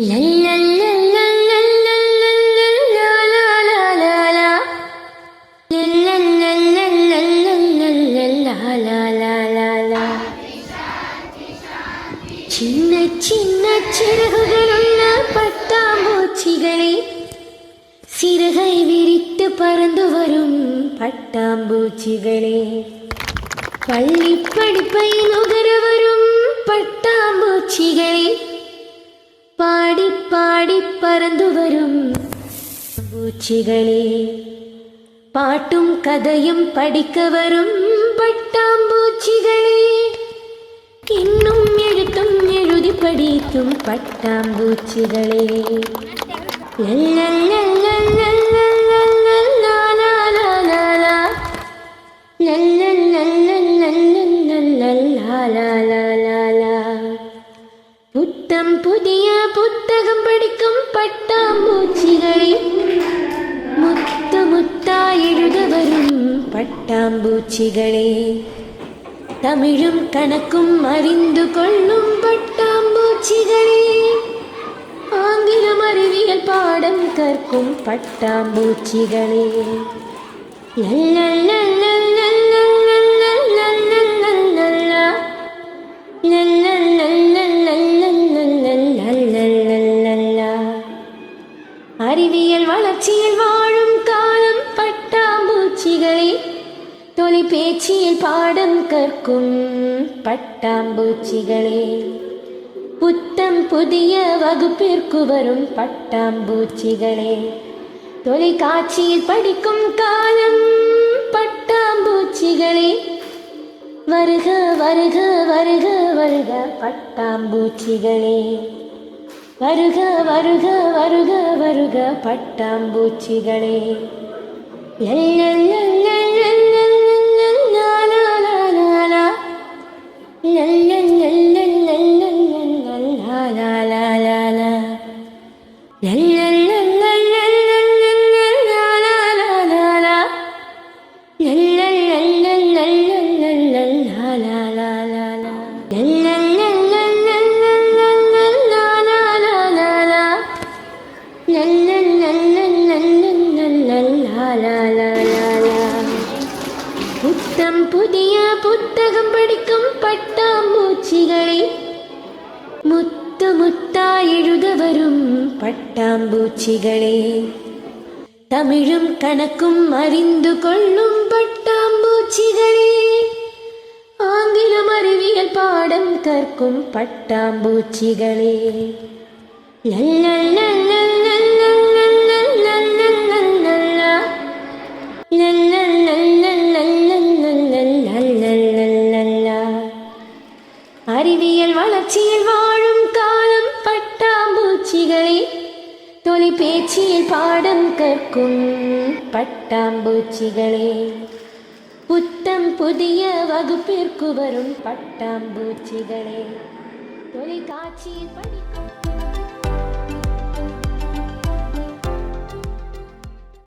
சின்ன சின்ன சிறகுகளுள்ள பட்டாம்பூச்சிகளே, சிறகை விரித்து பறந்து வரும் பட்டாம்பூச்சிகளே, பள்ளி படிப்பை நுகர வரும் பட்டாம்பூச்சிகளே, பாடி பாடி பறந்து வரும் பூச்சிகளே, பாட்டும் கதையும் படிக்க வரும் பட்டாம்பூச்சிகளே, இன்னும் எழுத்தும் எழுதி படிக்கும் பட்டாம்பூச்சிகளே. புத்தம் புதிய புத்தகம் படிக்கும் பட்டாம்பூச்சிகளே, முத்து முத்தா எழுத வரும் பட்டாம்பூச்சிகளே, தமிழும் கணக்கும் அறிந்து கொள்ளும் பட்டாம்பூச்சிகளே, ஆங்கிலம் அறிவியல் பாடம் கற்கும் பட்டாம்பூச்சிகளே. அறிவியல் வளர்ச்சியில் வாழும் காலம் பட்டாம்பூச்சிகளே, தொலைபேச்சியில் பாடம் கற்கும் பட்டாம்பூச்சிகளே, புத்தம் புதிய வகுப்பிற்கு வரும் பட்டாம்பூச்சிகளே, தொலைக்காட்சியில் படிக்கும் காலம் பட்டாம்பூச்சிகளே, வருக வருக வருக வருக பட்டாம்பூச்சிகளே, வருக வருக வருக வருக பட்டாம்பூச்சிகளே. புத்தம் புதிய புத்தகம் படிக்கும் பட்டாம்பூச்சிகளே, முத்து முத்தா எழுத வரும் பட்டாம்பூச்சிகளே, தமிழும் கணக்கும் அறிந்து கொள்ளும் பட்டாம்பூச்சிகளே, ஆங்கிலம் அறிவியல் பாடம் கற்கும் பட்டாம்பூச்சிகளே. அறிவியல் வளர்ச்சியில் வாழும் காலம் பட்டாம்பூச்சிகளே, தொலைபேச்சியில் பாடம் கற்கும் பட்டாம்பூச்சிகளே, புத்தம் புதிய வகுப்பிற்கு வரும் பட்டாம்பூச்சிகளே, தொலைக்காட்சியில் படிக்கும்